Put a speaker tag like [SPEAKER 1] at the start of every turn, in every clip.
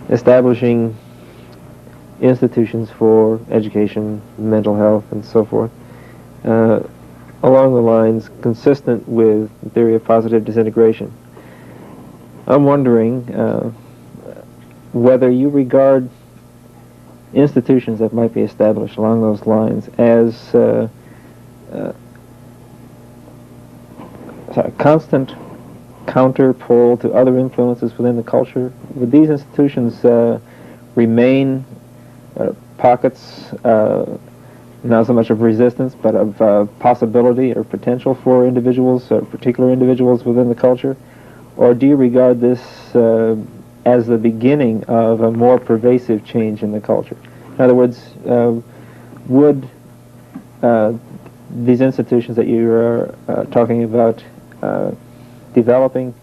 [SPEAKER 1] establishing institutions for education, mental health, and so forth, along the lines consistent with the theory of positive disintegration. I'm wondering whether you regard institutions that might be established along those lines as a constant counterpole to other influences within the culture. Would these institutions remain pockets, not so much of resistance, but of possibility or potential for individuals, particular individuals within the culture? Or do you regard this as the beginning of a more pervasive change in the culture? In other words, would these institutions that you are talking about developing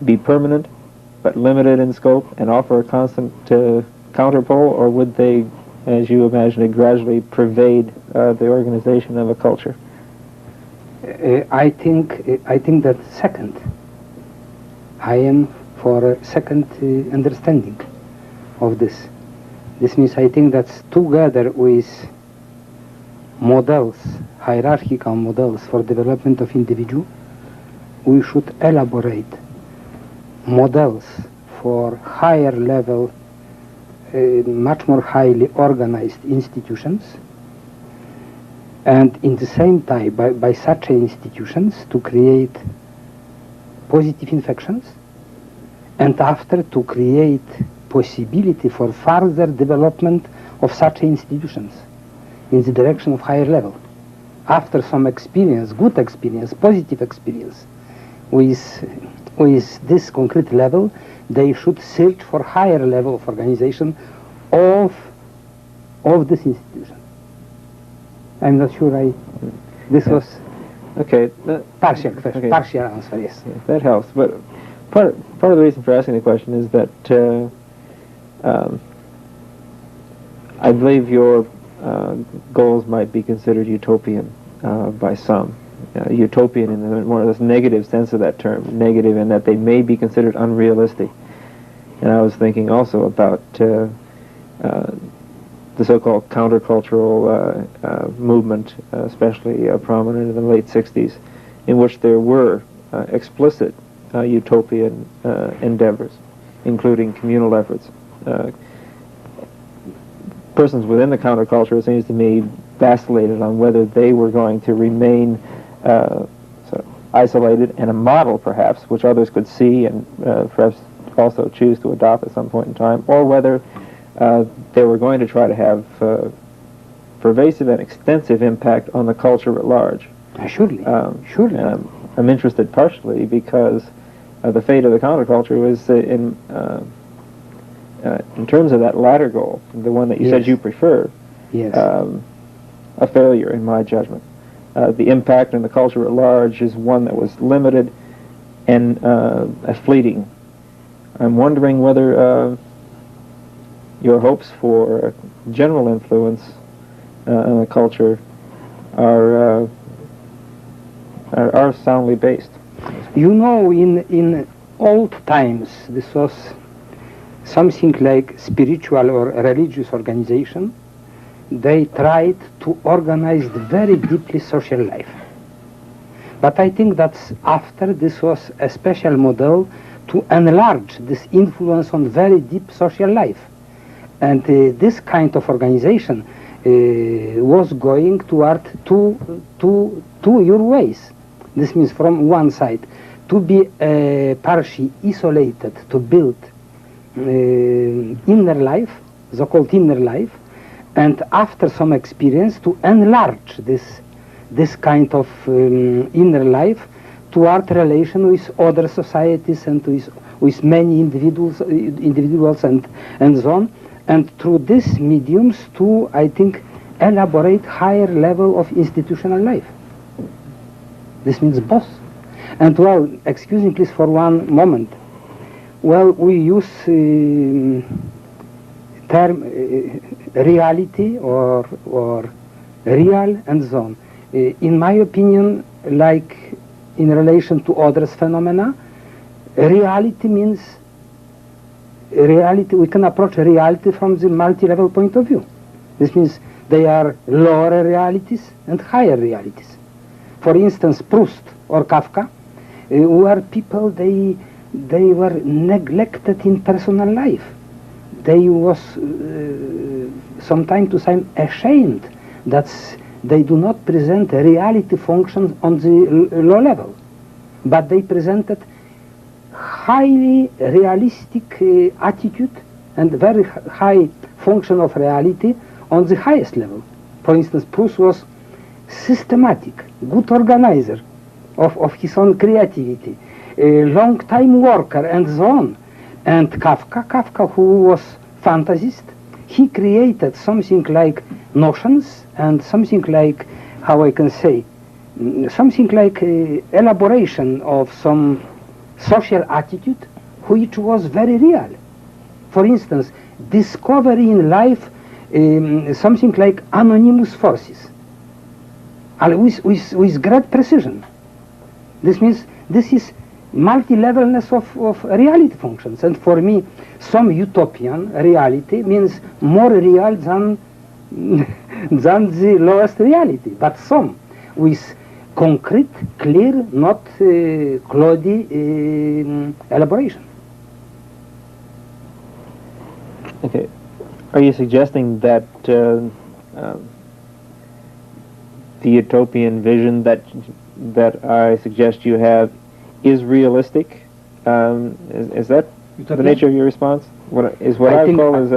[SPEAKER 1] be permanent but limited in scope and offer a constant counterpole, or would they, as you imagine it, gradually pervade the organization of a culture?
[SPEAKER 2] I think that second. I am for a second understanding of this. This means I think that together with models, hierarchical models for development of individual, we should elaborate models for higher level, much more highly organized institutions, and in the same time by such institutions to create positive infections, and after to create possibility for further development of such institutions in the direction of higher level. After some experience, good experience, positive experience with this concrete level, they should search for higher level of organization of this institution. I'm not sure this was
[SPEAKER 1] okay.
[SPEAKER 2] Partial question,
[SPEAKER 1] okay.
[SPEAKER 2] Partial answer, yes.
[SPEAKER 1] Yeah, that helps. But part of the reason for asking the question is that I believe your goals might be considered utopian by some. Utopian in the more or less negative sense of that term, negative in that they may be considered unrealistic. And I was thinking also about the so-called countercultural movement, especially prominent in the late 60s, in which there were explicit utopian endeavors, including communal efforts. Persons within the counterculture, it seems to me, vacillated on whether they were going to remain sort of isolated and a model, perhaps, which others could see and perhaps also choose to adopt at some point in time, or whether they were going to try to have pervasive and extensive impact on the culture at large.
[SPEAKER 2] Surely.
[SPEAKER 1] And I'm interested partially because the fate of the counterculture was in terms of that latter goal, the one that you said you prefer, a failure in my judgment. The impact on the culture at large is one that was limited and fleeting. I'm wondering whether your hopes for general influence on the culture are soundly based.
[SPEAKER 2] You know, in old times, this was something like spiritual or religious organization. They tried to organize very deeply social life. But I think that after this was a special model to enlarge this influence on very deep social life. And this kind of organization was going toward two your ways. This means from one side to be partially isolated, to build inner life, so-called inner life, and after some experience to enlarge this kind of inner life toward relation with other societies and with many individuals and so on, and through these mediums to, I think, elaborate higher level of institutional life. This means both. And well, excuse me please for one moment. Well, we use term reality or real and so on. In my opinion, like in relation to others phenomena, reality means reality, we can approach reality from the multi-level point of view. This means they are lower realities and higher realities. For instance, Proust or Kafka were people, they were neglected in personal life. They was from time to time ashamed that they do not present a reality function on the low level, but they presented highly realistic attitude and very high function of reality on the highest level. For instance, Proust was systematic, good organizer of his own creativity, a long-time worker, and so on. And Kafka, who was fantasist, he created something like notions and something like, how I can say, something like elaboration of some social attitude which was very real. For instance, discovery in life something like anonymous forces with great precision. This means this is multi-levelness of reality functions, and for me some utopian reality means more real than than the lowest reality, but some with concrete, clear, not cloudy elaboration.
[SPEAKER 1] Okay. Are you suggesting that the utopian vision that I suggest you have is realistic? Is that
[SPEAKER 2] Utopian?
[SPEAKER 1] the nature of your response? What I call as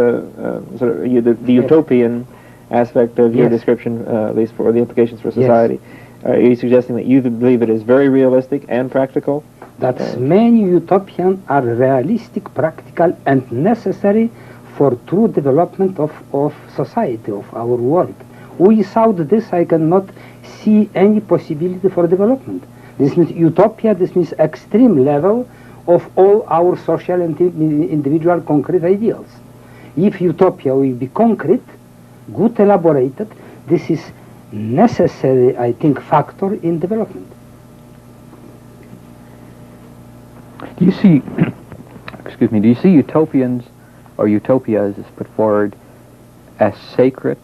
[SPEAKER 1] sort of the utopian aspect of your
[SPEAKER 2] Yes.
[SPEAKER 1] description, at least for the implications for society. Are you suggesting that you believe it is very realistic and practical?
[SPEAKER 2] That many utopian are realistic, practical, and necessary for true development of society, of our world. Without this, I cannot see any possibility for development. This means utopia, this means extreme level of all our social and individual concrete ideals. If utopia will be concrete, good elaborated, this is necessary, I think, factor in development.
[SPEAKER 3] Do you see, excuse me, do you see utopians or utopias as put forward as sacred?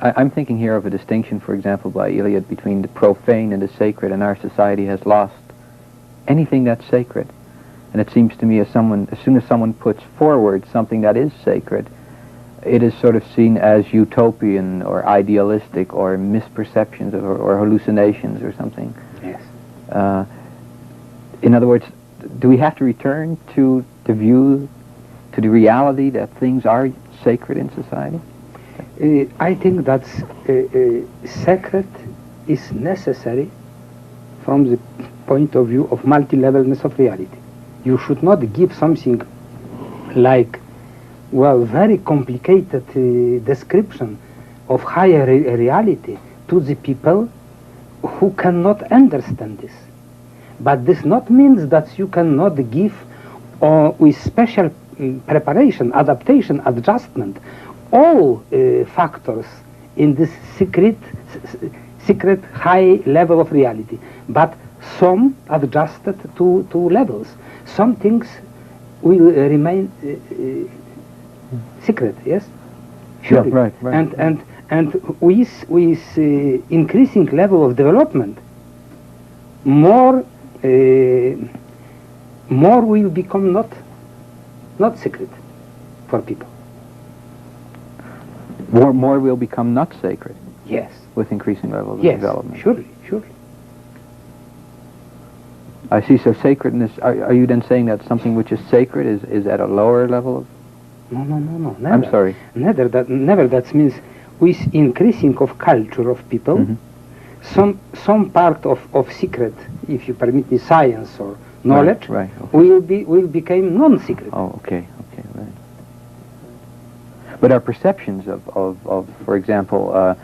[SPEAKER 3] I'm thinking here of a distinction, for example, by Eliot between the profane and the sacred, and our society has lost anything that's sacred. And it seems to me as soon as someone puts forward something that is sacred, it is sort of seen as utopian or idealistic or misperceptions or hallucinations or something.
[SPEAKER 2] Yes.
[SPEAKER 3] In other words, do we have to return to the view, to the reality that things are sacred in society?
[SPEAKER 2] I think that sacred is necessary from the point of view of multi-levelness of reality. You should not give something like, well, very complicated description of higher reality to the people who cannot understand this. But this not means that you cannot give with special preparation, adaptation, adjustment, all factors in this secret high level of reality, but some adjusted to levels. Some things will remain secret, yes?
[SPEAKER 3] Sure. Yeah, right.
[SPEAKER 2] And with increasing level of development, more will become not secret for people.
[SPEAKER 3] More will become not sacred.
[SPEAKER 2] Yes.
[SPEAKER 3] With increasing levels of
[SPEAKER 2] Yes,
[SPEAKER 3] development.
[SPEAKER 2] surely.
[SPEAKER 3] I see. So sacredness. Are you then saying that something which is sacred is at a lower level of?
[SPEAKER 2] No. Never.
[SPEAKER 3] I'm sorry.
[SPEAKER 2] Never. That means with increasing of culture of people, some part of secret, if you permit me, science or knowledge,
[SPEAKER 3] right, okay.
[SPEAKER 2] will become non-secret.
[SPEAKER 3] Oh, okay, right. But our perceptions of for example,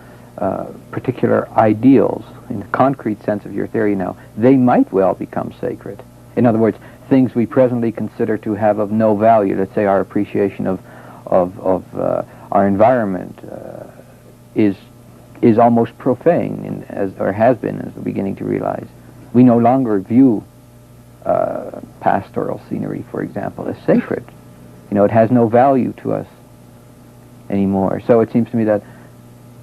[SPEAKER 3] particular ideals, in the concrete sense of your theory now, they might well become sacred. In other words, things we presently consider to have of no value, let's say our appreciation of our environment is almost profane, or has been, as we're beginning to realize. We no longer view pastoral scenery, for example, as sacred. You know, it has no value to us anymore. So it seems to me that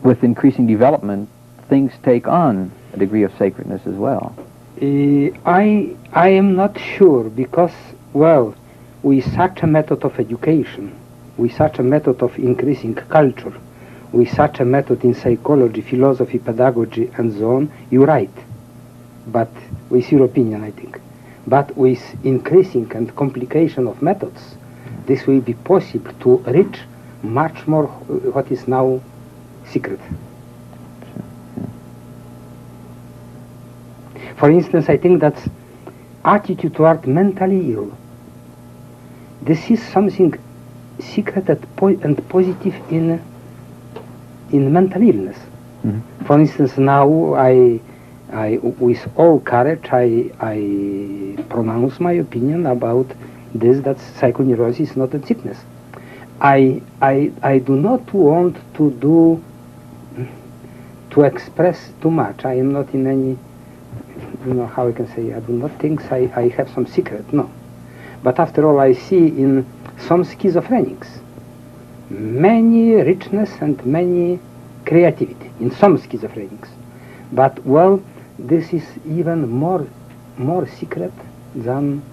[SPEAKER 3] with increasing development, things take on a degree of sacredness as well.
[SPEAKER 2] I am not sure, because, well, with such a method of education, with such a method of increasing culture, with such a method in psychology, philosophy, pedagogy, and so on, you're right. But with your opinion, I think. But with increasing and complication of methods, this will be possible to reach much more what is now secret. For instance, I think that attitude toward mentally ill, this is something secret and positive in mental illness. Mm-hmm. For instance, now I with all courage, I pronounce my opinion about this, that psychoneurosis is not a sickness. I do not want to express too much. I am not in any, you know, how I can say, I do not think I have some secret, no. But after all, I see in some schizophrenics many richness and many creativity, in some schizophrenics. But, well, this is even more secret than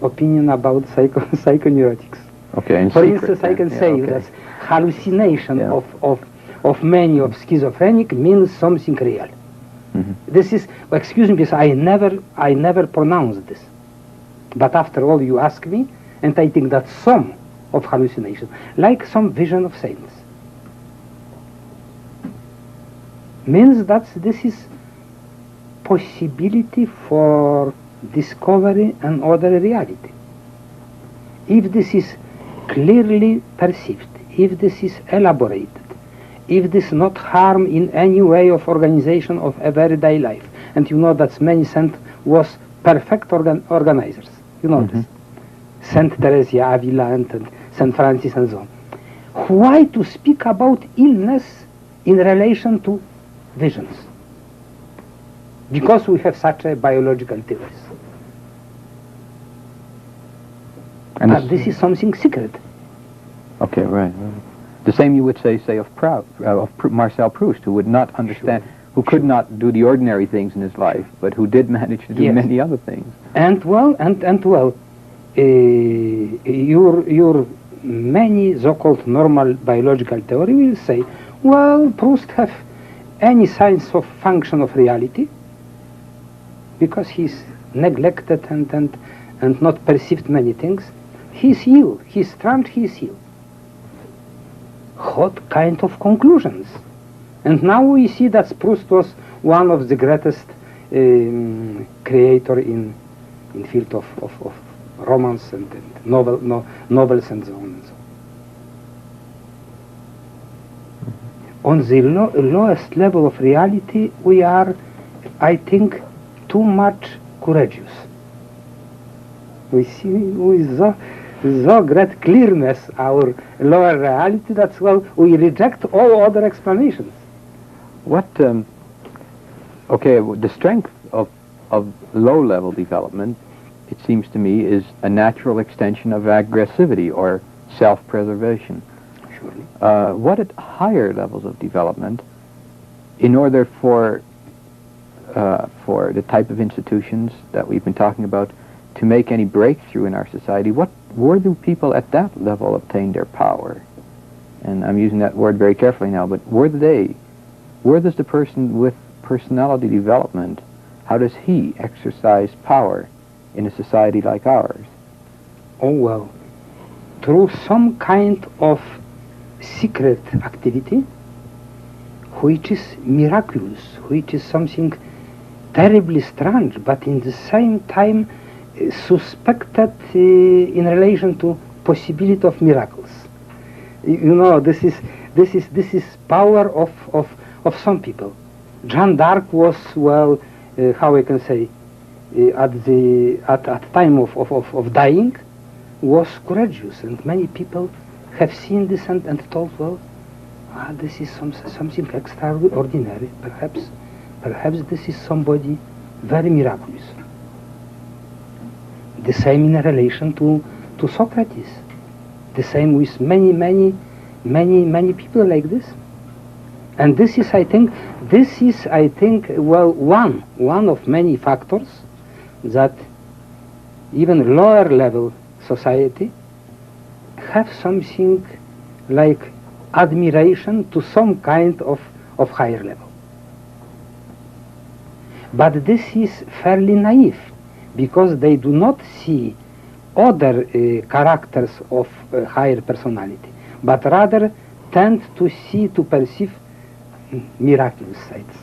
[SPEAKER 2] opinion about psychoneurotics.
[SPEAKER 3] Okay,
[SPEAKER 2] for instance, I can say that hallucination of many of schizophrenic means something real. Mm-hmm. This is, excuse me, because I never pronounced this. But after all, you ask me, and I think that some of hallucination, like some vision of saints, means that this is possibility for discovery and other reality. If this is clearly perceived, if this is elaborated, if this not harm in any way of organization of everyday life, and you know that many saints was perfect organizers, you know this, Saint Teresa Avila and Saint Francis and so on. Why to speak about illness in relation to visions? Because we have such a biological theories.
[SPEAKER 3] And
[SPEAKER 2] but this is something secret.
[SPEAKER 3] Okay, right. The same you would say of Marcel Proust, who would not understand, who could not do the ordinary things in his life, but who did manage to do many other things.
[SPEAKER 2] And well, your many so-called normal biological theory will say, well, Proust have any signs of function of reality, because he's neglected and not perceived many things. He's ill, he's strange, he's ill. What kind of conclusions? And now we see that Proust was one of the greatest creator in field of romance and novels and so on and so on. On the lowest level of reality, we are, I think, too much courageous. We see with so great clearness our lower reality that, well, we reject all other explanations.
[SPEAKER 3] What, okay, the strength of low-level development, it seems to me, is a natural extension of aggressivity or self-preservation.
[SPEAKER 2] Surely.
[SPEAKER 3] What at higher levels of development, in order for the type of institutions that we've been talking about to make any breakthrough in our society, where do people at that level obtain their power? And I'm using that word very carefully now, but where does the person with personality development, how does he exercise power in a society like ours?
[SPEAKER 2] Oh, well, through some kind of secret activity, which is miraculous, which is something terribly strange, but in the same time suspected in relation to possibility of miracles. You know, this is power of some people. Jeanne d'Arc was, well, how I can say, at time of dying, was courageous, and many people have seen this and thought, well, this is something extraordinary. Perhaps this is somebody very miraculous. The same in relation to Socrates. The same with many people like this. And this is, I think, well, one of many factors that even lower level society have something like admiration to some kind of higher level. But this is fairly naive, because they do not see other characters of higher personality, but rather tend to perceive miraculous sides.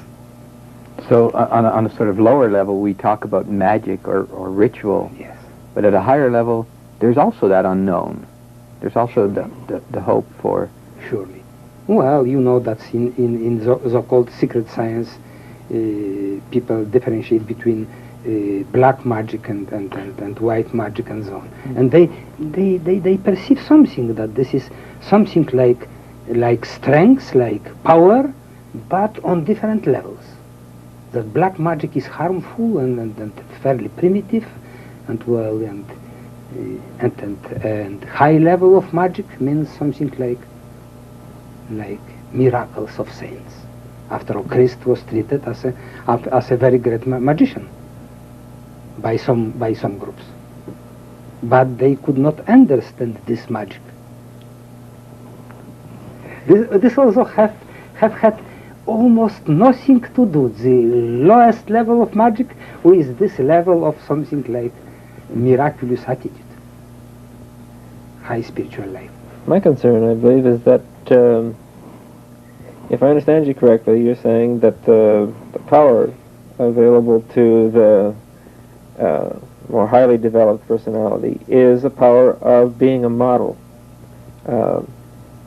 [SPEAKER 3] So on a sort of lower level, we talk about magic or ritual.
[SPEAKER 2] Yes.
[SPEAKER 3] But at a higher level, there's also that unknown. There's also the hope for...
[SPEAKER 2] Surely. Well, you know that in so-called secret science, people differentiate between black magic and white magic and so on. And they perceive something, that this is something like strength, like power, but on different levels. That black magic is harmful and fairly primitive, and well, and high level of magic means something like miracles of saints. After all, Christ was treated as a very great magician by some groups, but they could not understand this magic. This also have had almost nothing to do, the lowest level of magic, with this level of something like miraculous attitude, high spiritual life.
[SPEAKER 1] My concern, I believe, is that if I understand you correctly, you're saying that the power available to the more highly developed personality is a power of being a model,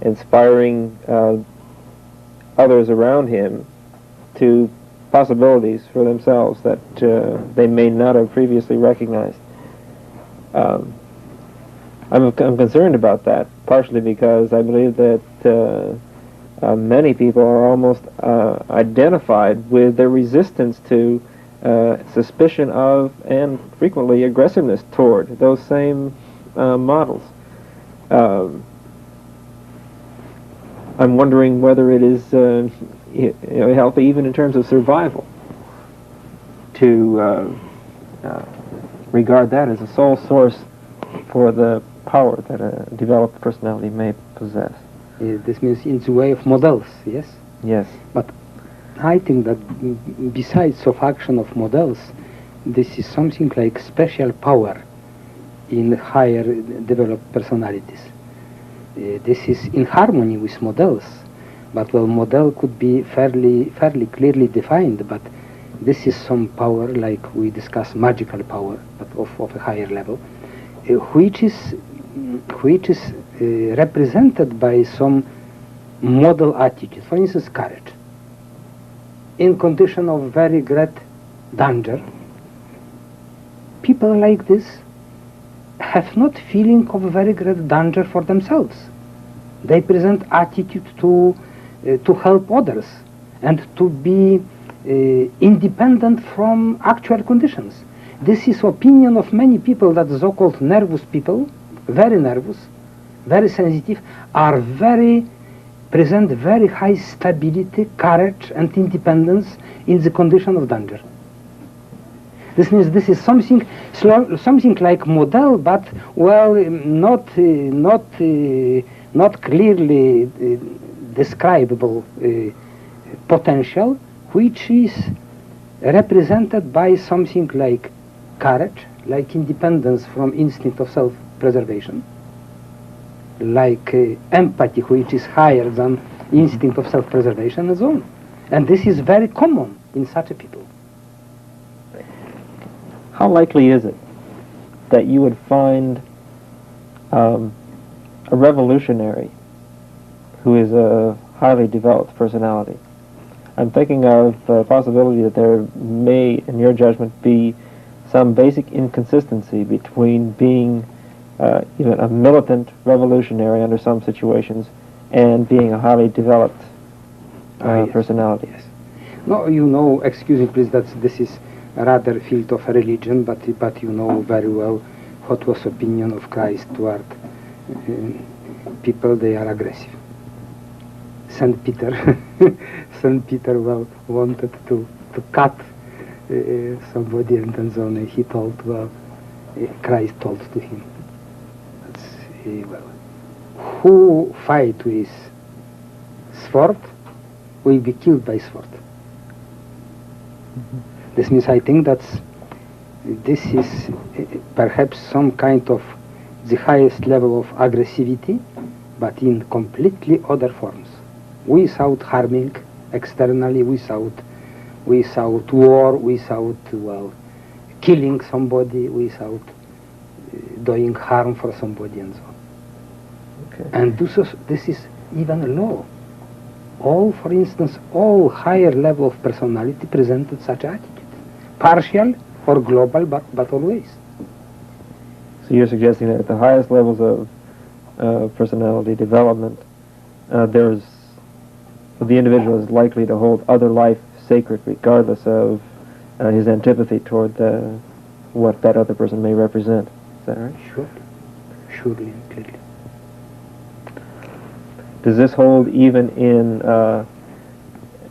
[SPEAKER 1] inspiring others around him to possibilities for themselves that they may not have previously recognized. I'm concerned about that, partially because I believe that many people are almost identified with their resistance to suspicion of, and frequently aggressiveness toward, those same models. I'm wondering whether it is healthy, even in terms of survival, to regard that as a sole source for the power that a developed personality may possess.
[SPEAKER 2] This means in the way of models, yes?
[SPEAKER 1] Yes.
[SPEAKER 2] But I think that besides of action of models, this is something like special power in higher developed personalities. This is in harmony with models, but well, model could be fairly clearly defined, but this is some power, like we discussed, magical power, but of a higher level, which is represented by some model attitude. For instance, courage. In condition of very great danger, people like this have not feeling of very great danger for themselves. They present attitude to help others and to be independent from actual conditions. This is opinion of many people, that so-called nervous people, very nervous, very sensitive, present very high stability, courage and independence in the condition of danger. This means this is something like model, but well, not clearly describable potential, which is represented by something like courage, like independence from instinct of self-preservation, like empathy, which is higher than instinct of self-preservation, and so on. And this is very common in such a people.
[SPEAKER 1] How likely is it that you would find a revolutionary who is a highly developed personality? I'm thinking of the possibility that there may, in your judgment, be some basic inconsistency between being even a militant revolutionary under some situations and being a highly developed
[SPEAKER 2] Yes.
[SPEAKER 1] personality.
[SPEAKER 2] Yes. No, you know, excuse me please, that this is rather field of religion, but you know very well what was opinion of Christ toward people, they are aggressive. Saint Peter, Saint Peter wanted to cut somebody, and so on. He told, Christ told to him, who fight with sword will be killed by sword. Mm-hmm. This means I think that this is perhaps some kind of the highest level of aggressivity, but in completely other forms, without harming externally, without war, without killing somebody, without doing harm for somebody, and so on. Okay. And this is even law. For instance, all higher level of personality presented such attitude, partial or global, but always.
[SPEAKER 1] So you're suggesting that at the highest levels of personality development, the individual is likely to hold other life sacred regardless of his antipathy toward what that other person may represent. Is that right?
[SPEAKER 2] Surely and clearly.
[SPEAKER 1] Does this hold even in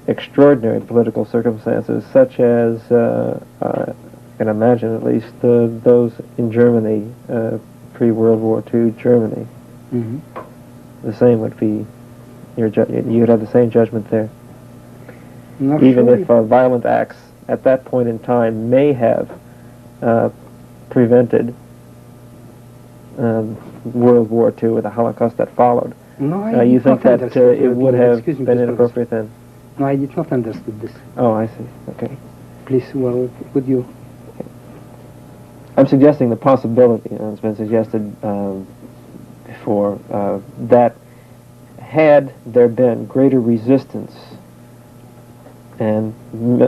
[SPEAKER 1] extraordinary political circumstances, such as, I can imagine at least, those in Germany, pre-World War II Germany? Mm-hmm. The same would be, you'd have the same judgment there.
[SPEAKER 2] Not
[SPEAKER 1] even
[SPEAKER 2] surely.
[SPEAKER 1] If violent acts at that point in time may have prevented World War II or the Holocaust that followed.
[SPEAKER 2] No,
[SPEAKER 1] you think that it would have been inappropriate then?
[SPEAKER 2] No, I did not understand this.
[SPEAKER 1] Oh, I see. Okay.
[SPEAKER 2] Please, would you?
[SPEAKER 1] Okay. I'm suggesting the possibility, and it's been suggested before, that had there been greater resistance and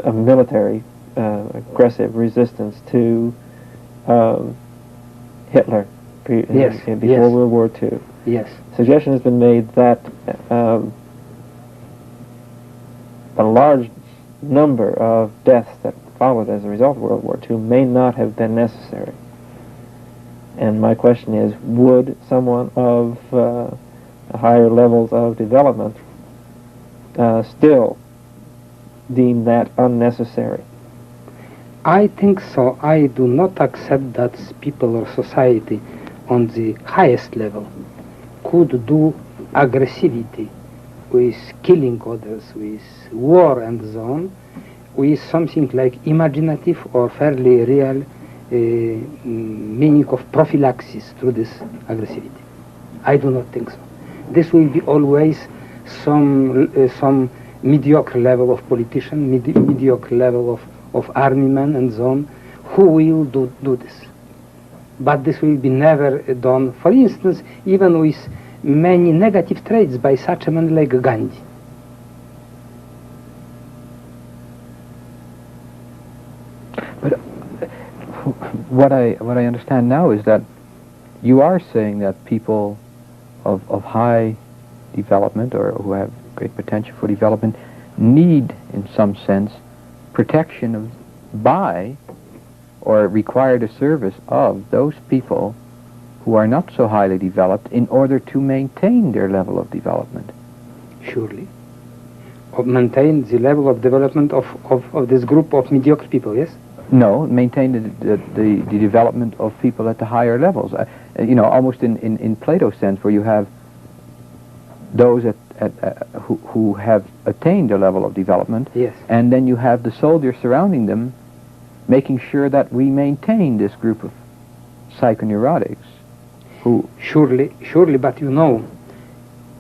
[SPEAKER 1] a military aggressive resistance to Hitler before World War II.
[SPEAKER 2] Yes.
[SPEAKER 1] Suggestion has been made that a large number of deaths that followed as a result of World War II may not have been necessary. And my question is, would someone of higher levels of development still deem that unnecessary?
[SPEAKER 2] I think so. I do not accept that people or society on the highest level could do aggressivity with killing others, with war and so on, with something like imaginative or fairly real meaning of prophylaxis through this aggressivity. I do not think so. This will be always some mediocre level of politician, mediocre level of army-men and so on, who will do this. But this will be never done, for instance, even with many negative traits by such a man like Gandhi.
[SPEAKER 3] But what I understand now is that you are saying that people of high development or who have great potential for development need, in some sense, protection by or require the service of those people who are not so highly developed in order to maintain their level of development.
[SPEAKER 2] Surely. Or maintain the level of development of this group of mediocre people, yes?
[SPEAKER 3] No, maintain the development of people at the higher levels. Almost in Plato's sense, where you have those who have attained a level of development,
[SPEAKER 2] yes,
[SPEAKER 3] and then you have the soldiers surrounding them, making sure that we maintain this group of psychoneurotics. Who
[SPEAKER 2] surely, but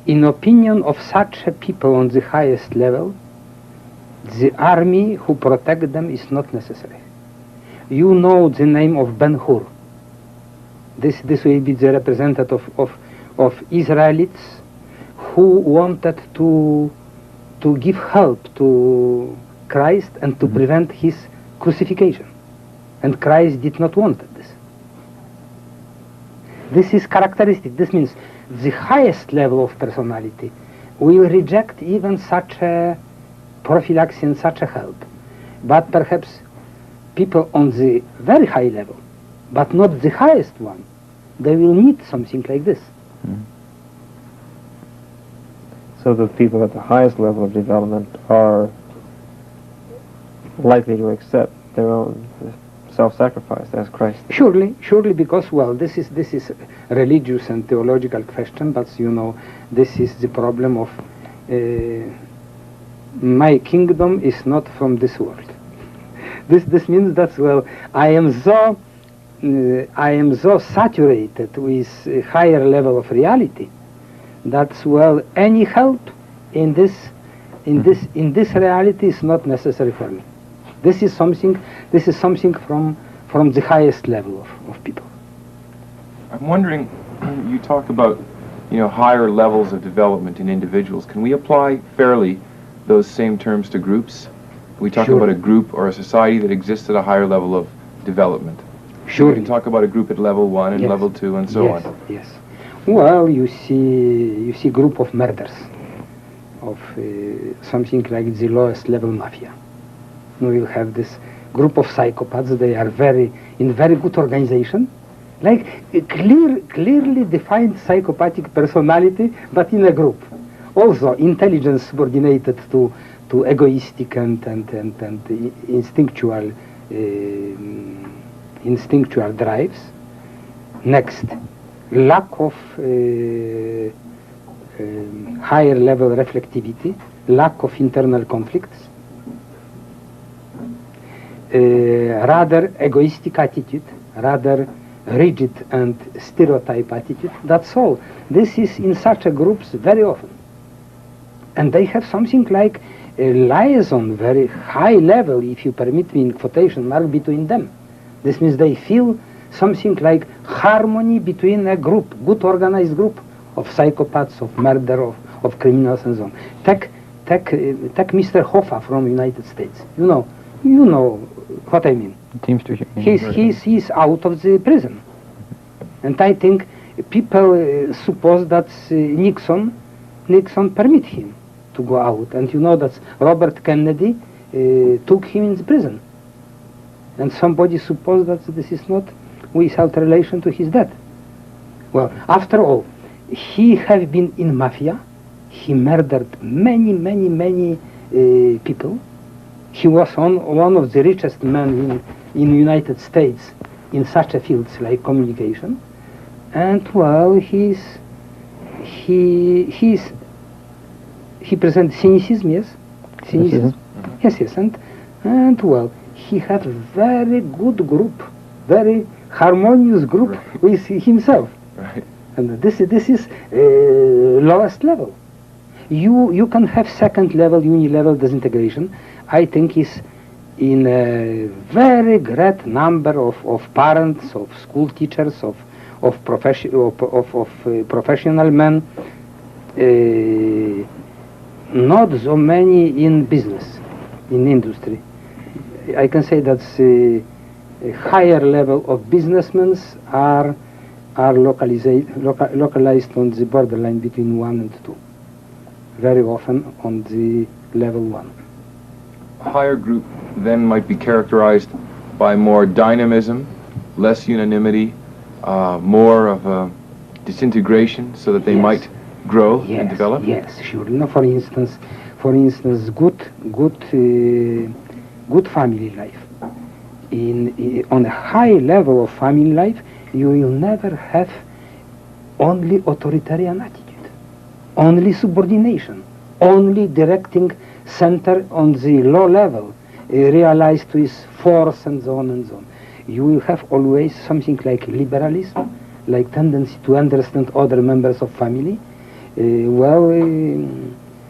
[SPEAKER 2] in opinion of such a people on the highest level, the army who protect them is not necessary. You know the name of Ben-Hur. This will be the representative of Israelites who wanted to give help to Christ and to prevent his crucifixion. And Christ did not want this. This is characteristic. This means the highest level of personality will reject even such a prophylaxis and such a help. But perhaps people on the very high level, but not the highest one, they will need something like this.
[SPEAKER 1] So the people at the highest level of development are likely to accept their own self-sacrifice as Christ.
[SPEAKER 2] Surely, because, well, this is a religious and theological question, but you know, this is the problem of my kingdom is not from this world. This means that, well, I am so saturated with a higher level of reality that, well, any help in this reality is not necessary for me. This is something from the highest level of people.
[SPEAKER 4] I'm wondering, you talk about, you know, higher levels of development in individuals. Can we apply fairly those same terms to groups? We talk
[SPEAKER 2] Sure.
[SPEAKER 4] about a group or a society that exists at a higher level of development.
[SPEAKER 2] Sure.
[SPEAKER 4] We can talk about a group at level 1 and
[SPEAKER 2] Yes.
[SPEAKER 4] level 2 and so on.
[SPEAKER 2] Yes. Well, you see group of murders, of something like the lowest level mafia. We will have this group of psychopaths. They are in very good organization, like a clearly defined psychopathic personality, but in a group. Also, intelligence subordinated to egoistic and instinctual drives. Next, lack of higher level reflectivity, lack of internal conflicts, rather egoistic attitude, rather rigid and stereotype attitude. That's all. This is in such a groups very often. And they have something like a liaison, very high level, if you permit me in quotation mark, between them. This means they feel something like harmony between a group, good organized group of psychopaths, of murder, of criminals and so on. Take Mr. Hoffa from United States. You know what I mean.
[SPEAKER 3] Teamster.
[SPEAKER 2] He's out of the prison. And I think people suppose that Nixon permit him to go out. And you know that Robert Kennedy took him in the prison. And somebody supposed that this is not without relation to his death. Well, after all, he have been in mafia. He murdered many people. He was one of the richest men in the United States in such a fields like communication. And well, he presents cynicism, yes? Cynicism. Yes, and well, he had a very good group, very harmonious group with himself.
[SPEAKER 4] Right.
[SPEAKER 2] And this is lowest level. You can have second level, uni-level disintegration. I think is in a very great number of parents, of school teachers, of professional men. Not so many in business, in industry. I can say that a higher level of businessmen are localized on the borderline between 1 and 2. Very often on the level 1.
[SPEAKER 4] A higher group then might be characterized by more dynamism, less unanimity, more of a disintegration, so that they
[SPEAKER 2] Yes.
[SPEAKER 4] might grow and develop.
[SPEAKER 2] Yes, sure. No, for instance, good family life. On a high level of family life, you will never have only authoritarian attitude, only subordination, only directing center on the low level, realized with force and so on and so on. You will have always something like liberalism, like tendency to understand other members of family,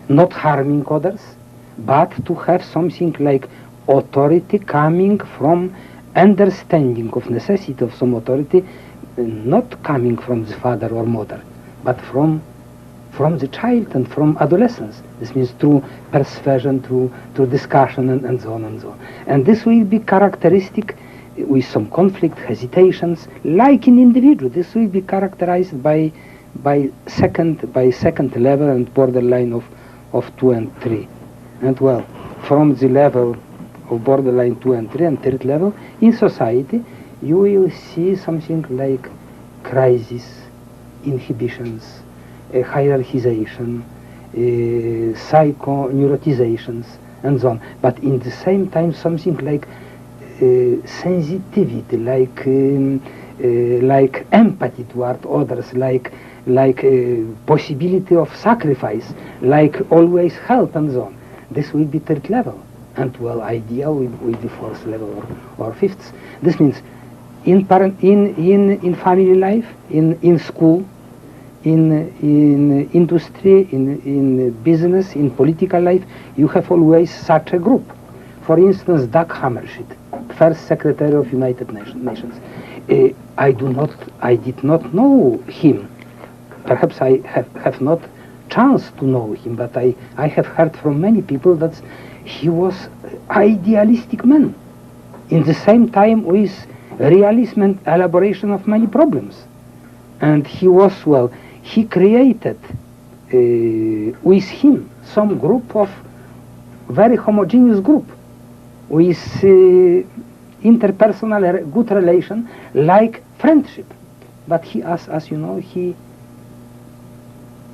[SPEAKER 2] not harming others, but to have something like authority coming from understanding of necessity of some authority, not coming from the father or mother, but from the child and from adolescence. This means through persuasion, through discussion and so on and so on. And this will be characteristic with some conflict, hesitations, like in individual. This will be characterized by second level and borderline of 2 and 3. And well, from the level of borderline 2 and 3 and third level, in society, you will see something like crisis, inhibitions, a hierarchization, psychoneurotizations, and so on. But in the same time, something like sensitivity, like empathy toward others, like possibility of sacrifice, like always help, and so on. This will be third level, and well, ideal will be fourth level or fifth. This means in family life, in school, in industry, in business, in political life, you have always such a group. For instance, Dag Hammarskjöld, first Secretary of United Nations. I did not know him. Perhaps I have not chance to know him, but I have heard from many people that he was idealistic man. In the same time with realism and elaboration of many problems. And he was, well, he created with him some group of very homogeneous group with interpersonal good relation like friendship. But he, as you know,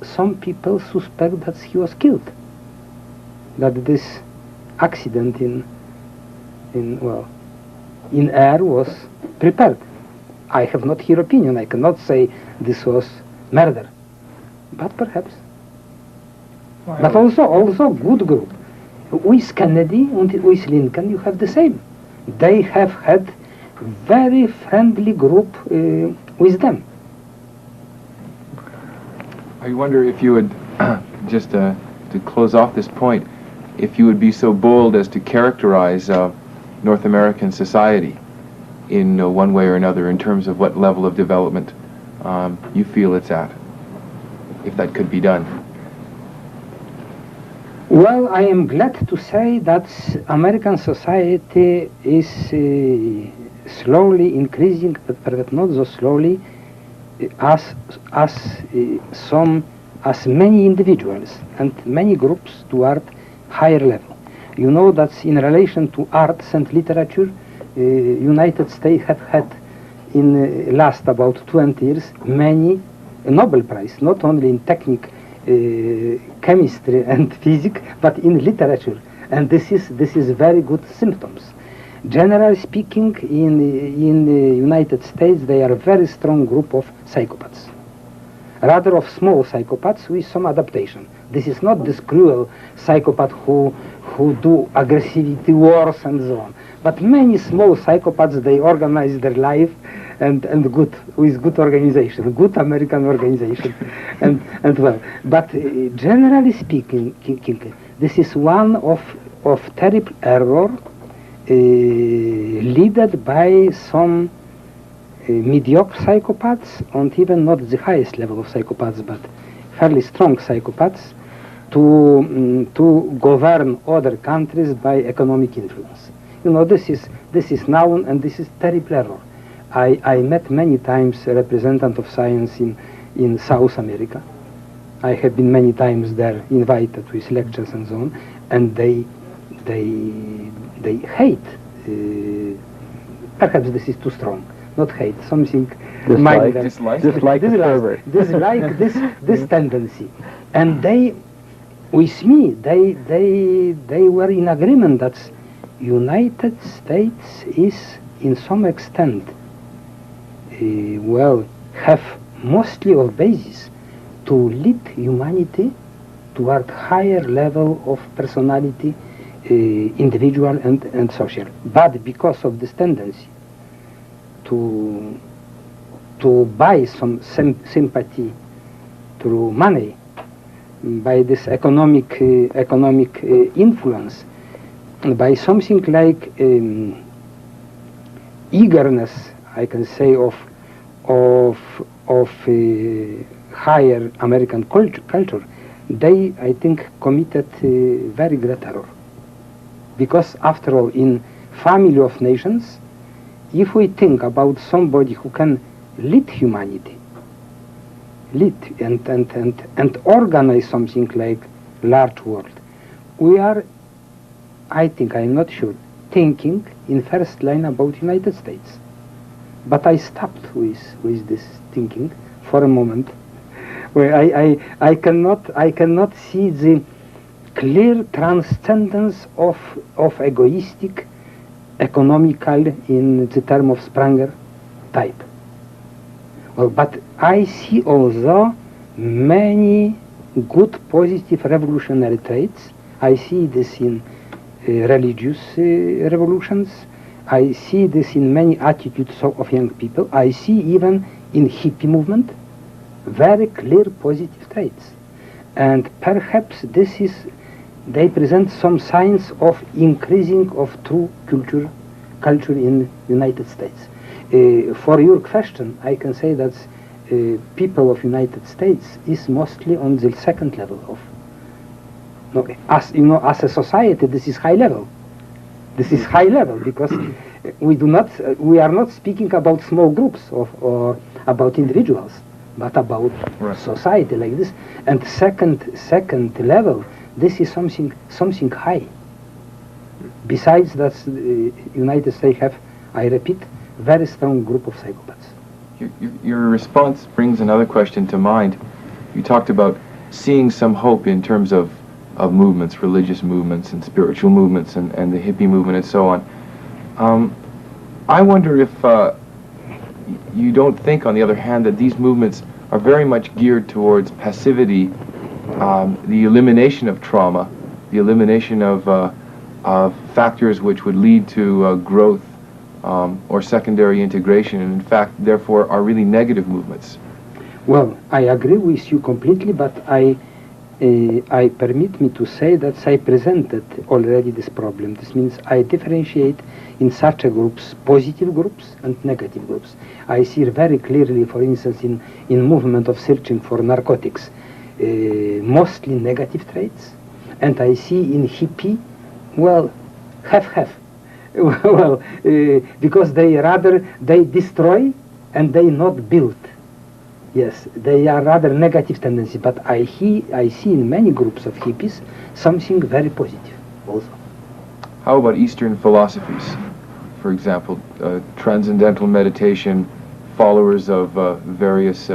[SPEAKER 2] some people suspect that he was killed. That this accident in air was prepared. I have not here opinion. I cannot say this was murder, but perhaps. But also good group. With Kennedy and with Lincoln, you have the same. They have had very friendly group with them.
[SPEAKER 4] I wonder if you would, just to close off this point, if you would be so bold as to characterize North American society in one way or another in terms of what level of development you feel it's at, if that could be done.
[SPEAKER 2] Well, I am glad to say that American society is slowly increasing, but not so slowly as many individuals and many groups toward higher level. You know that in relation to arts and literature, United States have had in last about 20 years many Nobel Prize, not only in technique, chemistry and physics, but in literature, and this is very good symptoms. Generally speaking, in the United States, they are a very strong group of psychopaths, rather of small psychopaths with some adaptation. This is not this cruel psychopath who do aggressivity wars and so on, but many small psychopaths, they organize their life and good, with good organization, good American organization, and well. But generally speaking, this is one of terrible error led by some mediocre psychopaths, and even not the highest level of psychopaths, but fairly strong psychopaths, to govern other countries by economic influence. You know, this is known, and this is terrible error. I met many times a representative of science in South America. I have been many times there, invited with lectures and so on, and they hate. Perhaps this is too strong. Not hate, something
[SPEAKER 3] dislike
[SPEAKER 2] this tendency, and they, with me, they were in agreement that United States is in some extent have mostly of basis to lead humanity toward higher level of personality, individual and social. But because of this tendency to buy some sympathy through money, by this economic influence, by something like eagerness, I can say, of higher American culture, they, I think, committed very great error. Because after all, in family of nations, if we think about somebody who can lead humanity, lead and organize something like large world, we are, I think, I'm not sure, thinking in first line about United States. But I stopped with this thinking for a moment. Well, I cannot see the clear transcendence of egoistic, economical in the term of Spranger type. Well, but I see also many good, positive revolutionary traits. I see this in religious revolutions. I see this in many attitudes of young people. I see even in hippie movement very clear positive traits. And perhaps they present some signs of increasing of true culture in United States. For your question, I can say that people of United States is mostly on the second level of. Okay, as you know, as a society, this is high level. This is high level because we are not speaking about small groups or about individuals, but about society like this. And second level, this is something high. Besides that, United States have, I repeat, very strong group of psychopaths.
[SPEAKER 4] Your response brings another question to mind. You talked about seeing some hope in terms of movements, religious movements and spiritual movements and the hippie movement and so on. I wonder if you don't think, on the other hand, that these movements are very much geared towards passivity, the elimination of trauma, the elimination of factors which would lead to growth or secondary integration, and in fact, therefore, are really negative movements.
[SPEAKER 2] Well, I agree with you completely, but I permit me to say that I presented already this problem. This means I differentiate in such groups, positive groups and negative groups. I see very clearly, for instance, in movement of searching for narcotics, mostly negative traits, and I see in hippie, well, half. Well, because they destroy and they not build. Yes, they are rather negative tendency, but I see in many groups of hippies something very positive also.
[SPEAKER 4] How about Eastern philosophies? For example, transcendental meditation, followers of various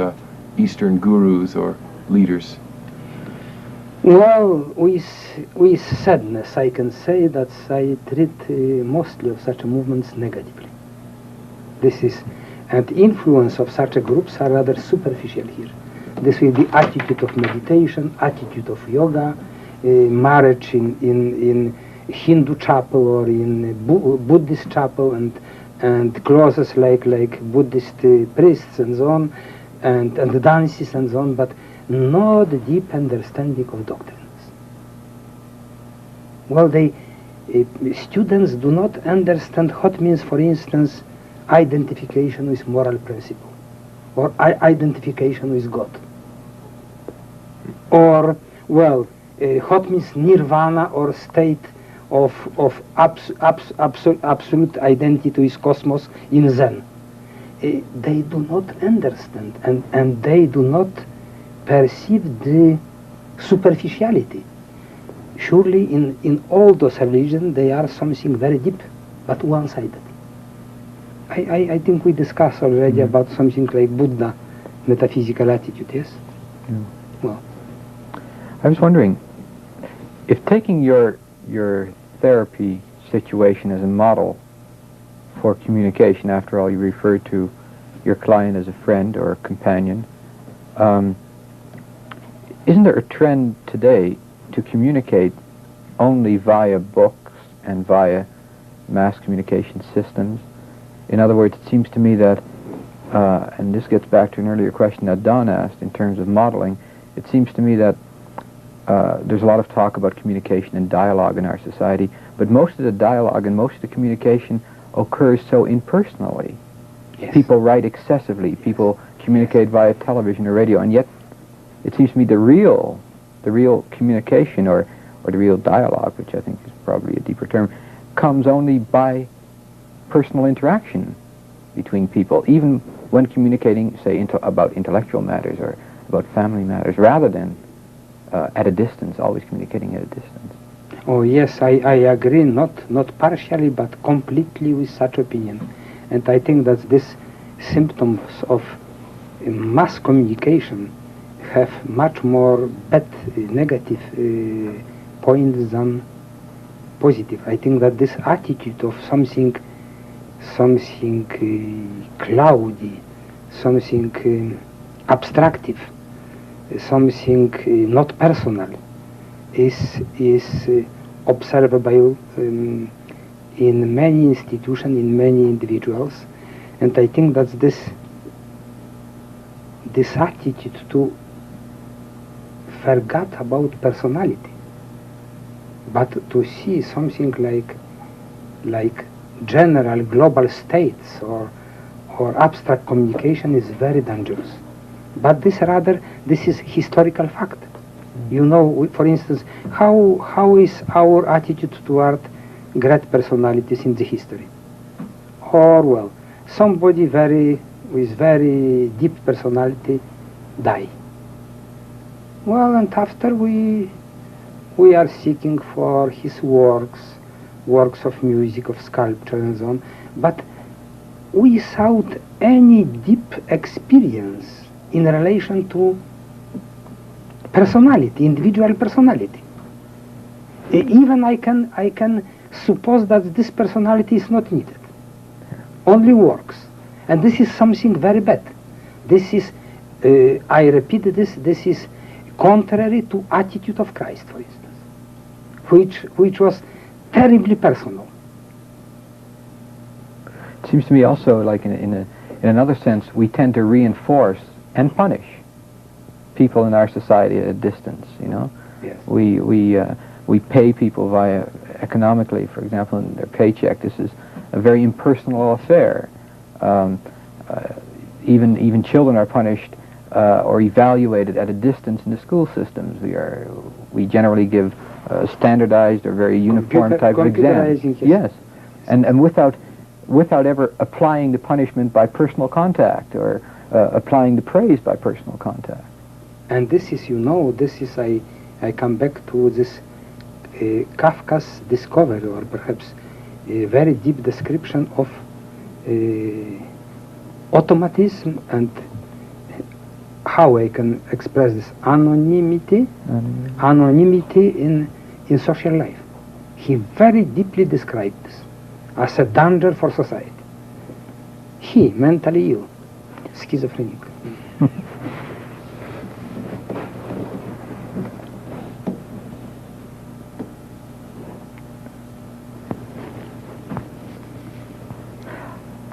[SPEAKER 4] Eastern gurus or leaders?
[SPEAKER 2] Well, with sadness, I can say that I treat mostly of such movements negatively. And influence of such groups are rather superficial here. This will be attitude of meditation, attitude of yoga, marriage in Hindu chapel or in Buddhist chapel, and clothes like Buddhist priests and so on, and dances and so on, but not deep understanding of doctrines. Well, students do not understand what means, for instance, identification with moral principle, or identification with God, or well, what means nirvana or state of absolute identity with cosmos in Zen. They do not understand, and they do not perceive the superficiality. Surely in all those religions they are something very deep, but one-sided. I think we discussed already about something like Buddha metaphysical attitude, yes?
[SPEAKER 3] Yeah.
[SPEAKER 2] Well,
[SPEAKER 3] I was wondering, if taking your therapy situation as a model for communication, after all you referred to your client as a friend or a companion, isn't there a trend today to communicate only via books and via mass communication systems? In other words, it seems to me that, and this gets back to an earlier question that Don asked in terms of modeling, it seems to me that there's a lot of talk about communication and dialogue in our society, but most of the dialogue and most of the communication occurs so impersonally. Yes. People write excessively, people communicate via television or radio, and yet it seems to me the real communication or the real dialogue, which I think is probably a deeper term, comes only by personal interaction between people, even when communicating, say, about intellectual matters or about family matters, rather than at a distance, always communicating at a distance.
[SPEAKER 2] Oh yes, I agree, not partially, but completely with such opinion. And I think that this symptoms of mass communication have much more bad, negative points than positive. I think that this attitude of something cloudy, something abstractive, something not personal, is observable in many institutions, in many individuals, and I think that this attitude to forget about personality, but to see something like general global states or abstract communication is very dangerous. But this is historical fact. You know, for instance, how is our attitude toward great personalities in the history? Or, well, somebody with very deep personality die. Well, and after we are seeking for his works of music, of sculpture and so on, but without any deep experience in relation to personality, individual personality. Even I can suppose that this personality is not needed, only works, and this is something very bad. This is, I repeat this is contrary to attitude of Christ, for instance, which was terribly personal.
[SPEAKER 3] It seems to me also, like in another sense, we tend to reinforce and punish people in our society at a distance. You know,
[SPEAKER 2] Yes.
[SPEAKER 3] We pay people via economically, for example, in their paycheck. This is a very impersonal affair. Even children are punished or evaluated at a distance in the school systems. We generally give standardized or very uniform type of exams. Yes, and without ever applying the punishment by personal contact or applying the praise by personal contact.
[SPEAKER 2] And this is, I come back to this Kafka's discovery, or perhaps a very deep description of automatism and how I can express this anonymity in social life. He very deeply described this as a danger for society. He, mentally ill, schizophrenic.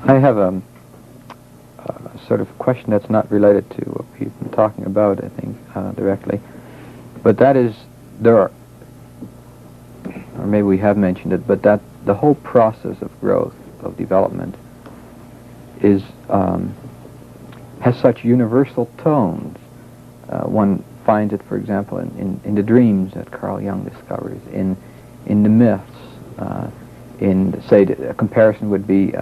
[SPEAKER 3] I have a sort of question that's not related to what we've been talking about, I think, directly. But that is, or maybe we have mentioned it, but that the whole process of growth, of development, is has such universal tones. One finds it, for example, in the dreams that Carl Jung discovers, in the myths, in, say, a comparison would be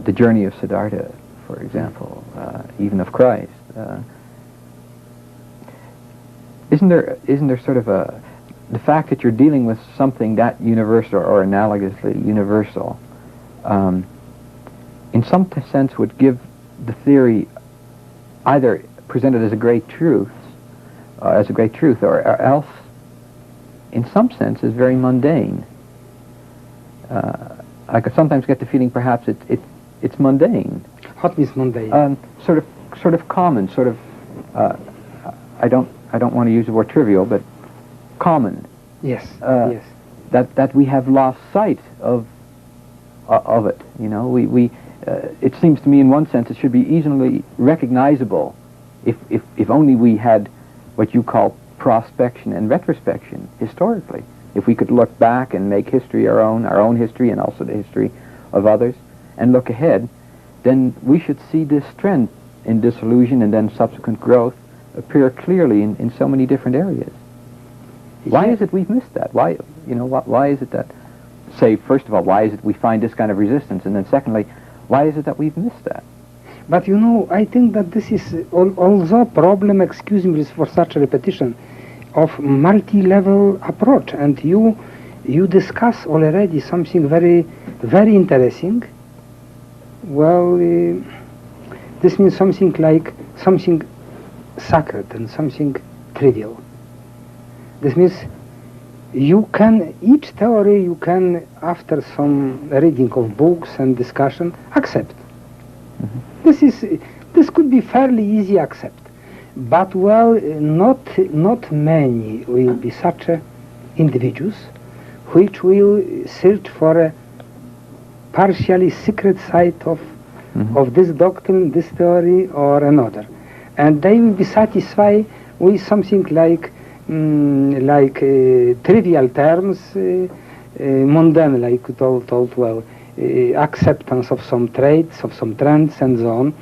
[SPEAKER 3] the journey of Siddhartha, for example, even of Christ. Isn't there sort of the fact that you're dealing with something that universal or analogously universal, in some sense would give the theory either presented as a great truth, or else, in some sense, is very mundane. I could sometimes get the feeling perhaps it's mundane.
[SPEAKER 2] What is mundane?
[SPEAKER 3] Sort of common. Sort of. I don't want to use the word trivial, but common.
[SPEAKER 2] Yes.
[SPEAKER 3] Yes.
[SPEAKER 2] Yes.
[SPEAKER 3] That we have lost sight of it. You know, it seems to me, in one sense, it should be easily recognizable if only we had what you call prospection and retrospection historically. If we could look back and make history our own history, and also the history of others, and look ahead, then we should see this trend in disillusion and then subsequent growth appear clearly in so many different areas. Why is it we've missed that? Why is it that, say, first of all, why is it we find this kind of resistance, and then secondly, why is it that we've missed that?
[SPEAKER 2] But I think that this is also a problem, excuse me for such a repetition, of multi-level approach, and you discuss already something very, very interesting. Well, this means something like something sacred and something trivial. This means each theory you can, after some reading of books and discussion, accept. This could be fairly easy accept. But well, not many will be such individuals which will search for a partially secret side of this doctrine, this theory, or another, and they will be satisfied with something like trivial terms, mundane, like told well, acceptance of some traits, of some trends, and so on,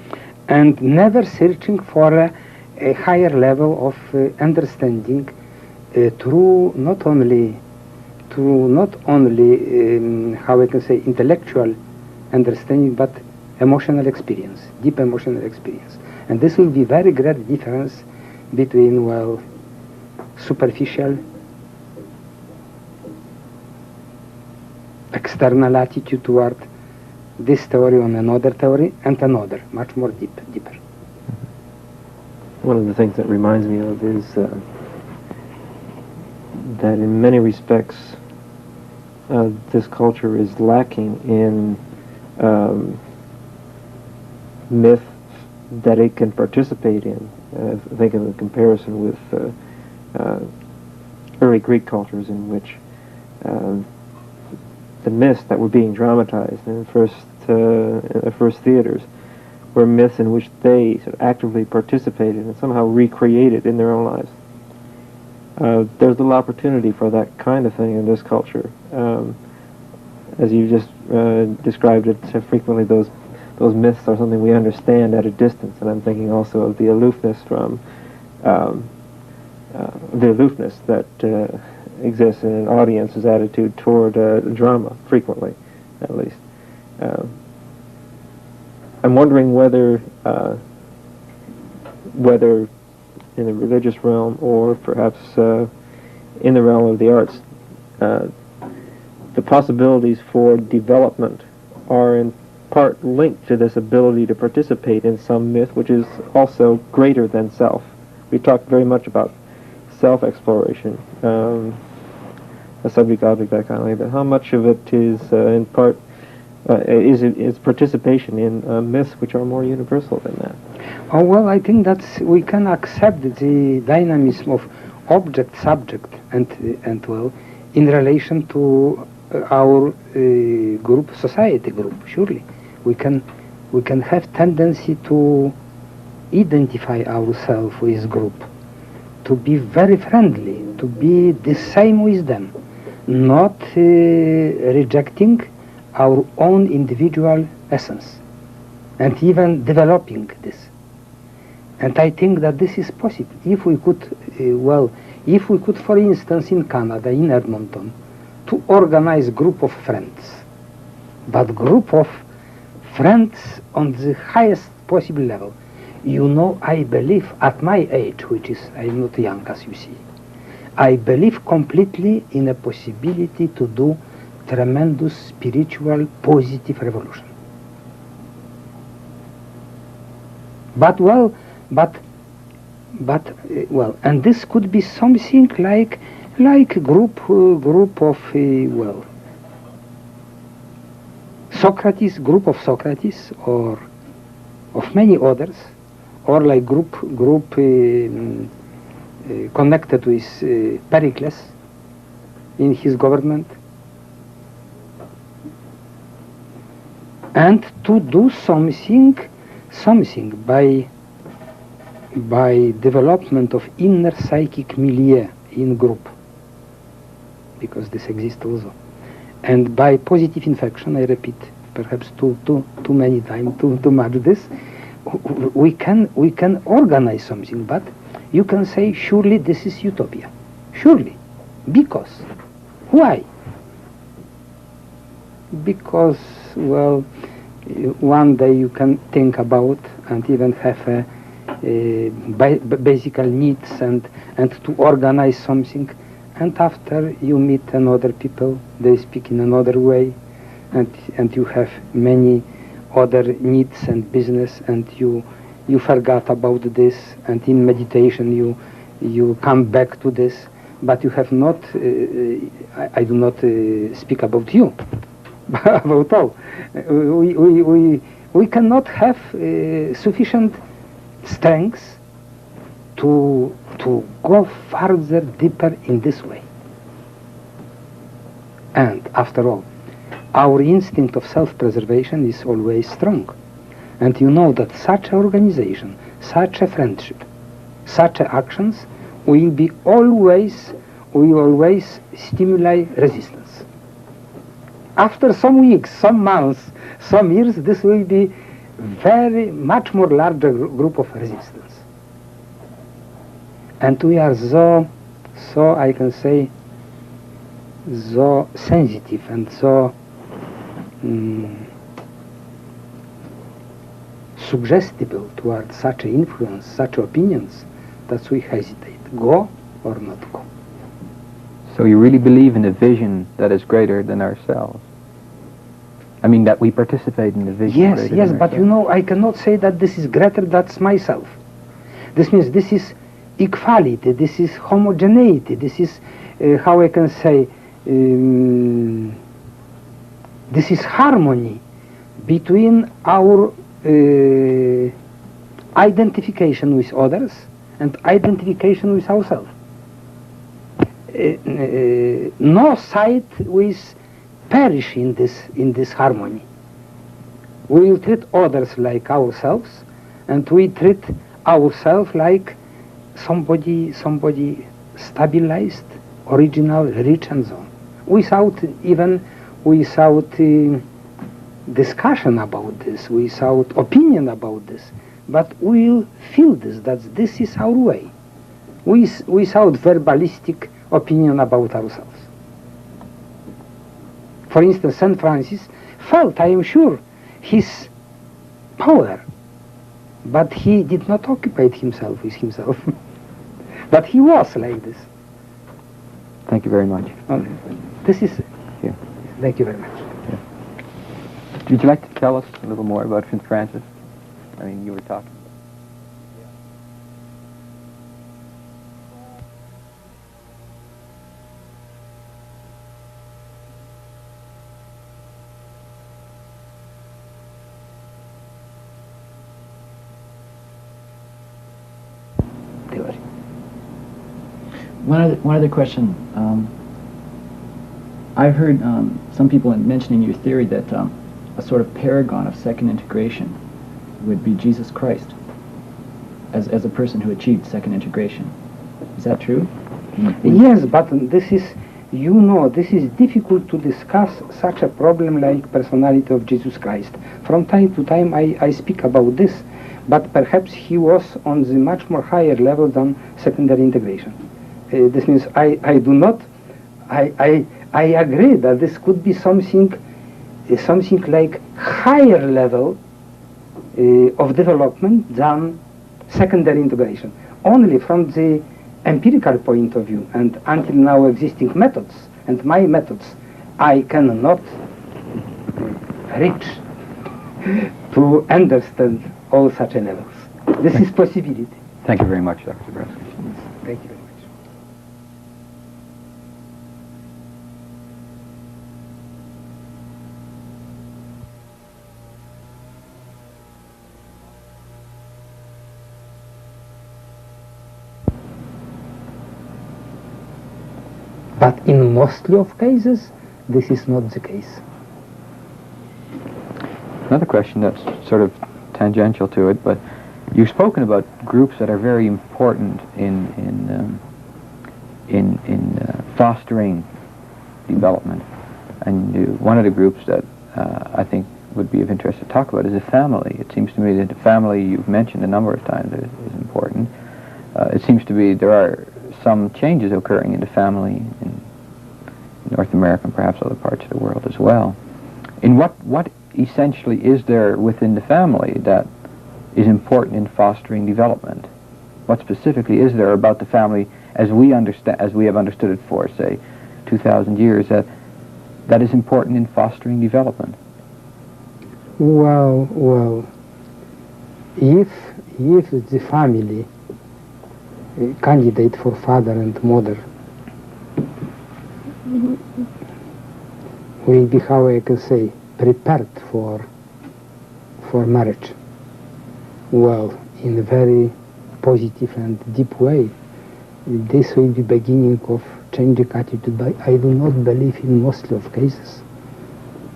[SPEAKER 2] and never searching for a higher level of understanding through not only how I can say intellectual understanding, but emotional experience, deep emotional experience. And this will be very great difference between, well, superficial external attitude toward this theory on another theory and another, much more deeper.
[SPEAKER 1] One of the things that reminds me of is that in many respects this culture is lacking in myth that it can participate in. I think of the comparison with early Greek cultures, in which the myths that were being dramatized in the first theaters were myths in which they sort of actively participated and somehow recreated in their own lives. There's little opportunity for that kind of thing in this culture. As you just described it, frequently those myths are something we understand at a distance, and I'm thinking also of the aloofness that exists in an audience's attitude toward drama, frequently, at least. I'm wondering whether in the religious realm or perhaps in the realm of the arts, the possibilities for development are in part linked to this ability to participate in some myth which is also greater than self. We talked very much about self-exploration, a subject-object dichotomy, but how much of it is in part is participation in myths which are more universal than that?
[SPEAKER 2] Oh, well, I think that we can accept the dynamism of object-subject and well, in relation to our group, society group. Surely, we can have tendency to identify ourselves with group, to be very friendly, to be the same with them, not rejecting our own individual essence, and even developing this. And I think that this is possible. If we could, for instance, in Canada, in Edmonton, to organize group of friends, but group of friends on the highest possible level. You know, I believe at my age, which is, I'm not young as you see, I believe completely in a possibility to do tremendous spiritual positive revolution. And this could be something like group of Socrates, group of Socrates, or of many others, or like group connected with Pericles in his government, and to do something by development of inner psychic milieu in group, because this exists also, and by positive infection, I repeat, perhaps too many times to much this, we can organize something. But you can say, surely this is utopia, surely, because why? Because, well, one day you can think about and even have basic needs and to organize something, and after you meet another people, they speak in another way, and you have many other needs and business, and you you forgot about this, and in meditation you come back to this, but you have not, I do not speak about you, about all. We cannot have sufficient strength to go further, deeper in this way. And after all, our instinct of self-preservation is always strong. And you know that such an organization, such a friendship, such actions will always stimulate resistance. After some weeks, some months, some years, this will be very much more larger group of resistance. And we are so I can say, so sensitive and so suggestible towards such influence, such opinions, that we hesitate, go or not go.
[SPEAKER 3] So you really believe in a vision that is greater than ourselves? I mean, that we participate in the vision
[SPEAKER 2] Yes,
[SPEAKER 3] greater
[SPEAKER 2] yes,
[SPEAKER 3] than
[SPEAKER 2] but
[SPEAKER 3] ourselves.
[SPEAKER 2] you know, I cannot say that this is greater, that's myself. This means this is equality, this is homogeneity, this is, how I can say, this is harmony between our identification with others and identification with ourselves. No side will perish in this harmony. We will treat others like ourselves, and we treat ourselves like somebody stabilized, original, rich, and so on, without discussion about this, without opinion about this. But we'll feel that this is our way, without verbalistic opinion about ourselves. For instance, St. Francis felt, I am sure, his power, but he did not occupy himself with himself. But he was like this.
[SPEAKER 3] Thank you very much.
[SPEAKER 2] This is...
[SPEAKER 3] Yeah.
[SPEAKER 2] Thank you very much.
[SPEAKER 3] Would you like to tell us a little more about St. Francis? I mean, you were talking.
[SPEAKER 5] One other question. I've heard some people mentioning your theory that a sort of paragon of second integration would be Jesus Christ as a person who achieved second integration. Is that true?
[SPEAKER 2] Yes, but this is, you know, this is difficult to discuss such a problem like personality of Jesus Christ. From time to time I speak about this, but perhaps he was on the much more higher level than secondary integration. This means I agree that this could be something like higher level of development than secondary integration. Only from the empirical point of view and until now existing methods and my methods, I cannot reach to understand all such levels. This is possibility.
[SPEAKER 3] Thank you very much, Dr. Dabrowski.
[SPEAKER 2] Thank you very much. But in mostly of cases, this is not the case.
[SPEAKER 3] Another question that's sort of tangential to it, but you've spoken about groups that are very important in fostering development, and one of the groups that I think would be of interest to talk about is the family. It seems to me that the family, you've mentioned a number of times, is important. It seems to be there are some changes occurring in the family in North America and perhaps other parts of the world as well. In what essentially is there within the family that is important in fostering development? What specifically is there about the family as we have understood it for, say, 2,000 years that is important in fostering development?
[SPEAKER 2] Well, if if the family candidate for father and mother will be, how I can say, prepared for marriage, well, in a very positive and deep way, this will be beginning of changing attitude. But I do not believe in most of cases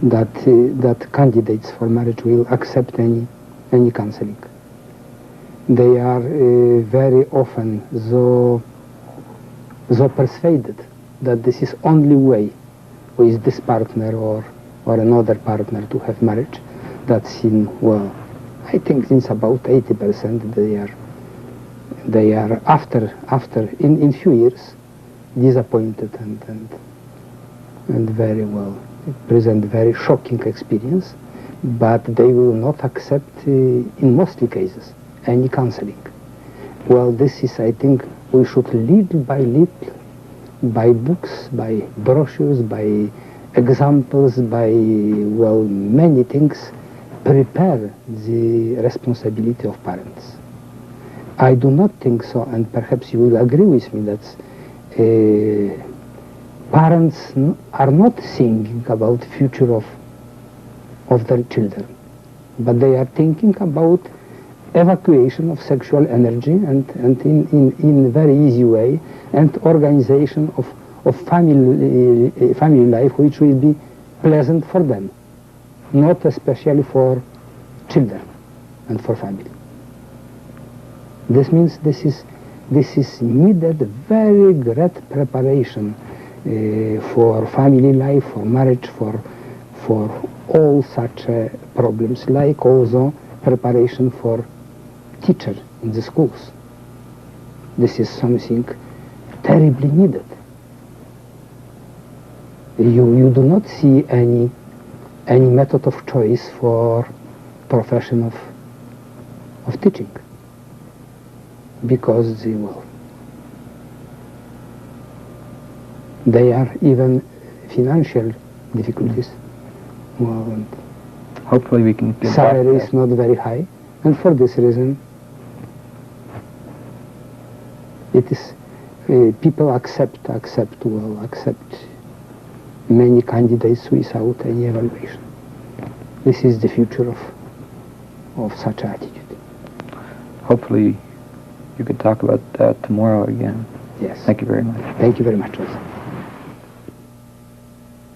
[SPEAKER 2] that candidates for marriage will accept any counseling. They are very often so persuaded that this is only way with this partner or another partner to have marriage. That's well, I think it's about 80% they are after in few years disappointed and very well present very shocking experience, but they will not accept in most cases any counseling. Well, this is, I think, we should little by little, by books, by brochures, by examples, by, well, many things, prepare the responsibility of parents. I do not think so, and perhaps you will agree with me that parents are not thinking about future of their children, but they are thinking about evacuation of sexual energy and in a very easy way, and organization of family life which will be pleasant for them, not especially for children and for family. This means this is needed very great preparation for family life, for marriage, for all such problems, like also preparation for teacher in the schools. This is something terribly needed. You do not see any method of choice for profession of teaching, because they are even financial difficulties. Well, and
[SPEAKER 3] hopefully we can get
[SPEAKER 2] salary is not very high, and for this reason it is people accept many candidates without any evaluation. This is the future of such attitude.
[SPEAKER 3] Hopefully you could talk about that tomorrow again.
[SPEAKER 2] Yes.
[SPEAKER 3] Thank you very much.
[SPEAKER 2] Thank you very much, Joseph.